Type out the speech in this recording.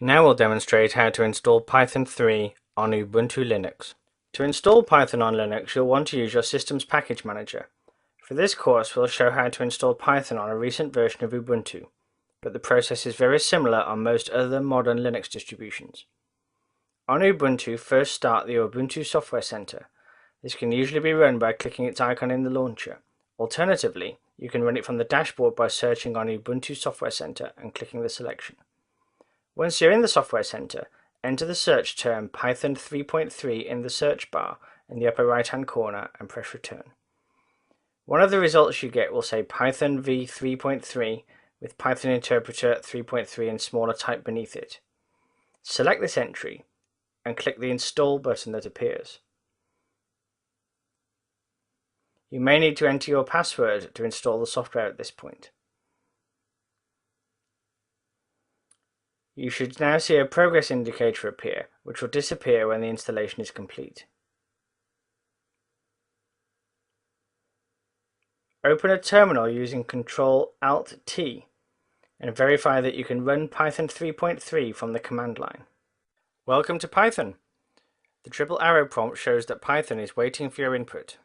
Now we'll demonstrate how to install Python 3 on Ubuntu Linux. To install Python on Linux, you'll want to use your system's package manager. For this course, we'll show how to install Python on a recent version of Ubuntu, but the process is very similar on most other modern Linux distributions. On Ubuntu, first start the Ubuntu Software Center. This can usually be run by clicking its icon in the launcher. Alternatively, you can run it from the dashboard by searching on Ubuntu Software Center and clicking the selection. Once you're in the Software Center, enter the search term Python 3.3 in the search bar in the upper right hand corner and press return. One of the results you get will say Python v 3.3 with Python Interpreter 3.3 in smaller type beneath it. Select this entry and click the Install button that appears. You may need to enter your password to install the software at this point. You should now see a progress indicator appear, which will disappear when the installation is complete. Open a terminal using Ctrl-Alt-T and verify that you can run Python 3.3 from the command line. Welcome to Python! The triple arrow prompt shows that Python is waiting for your input.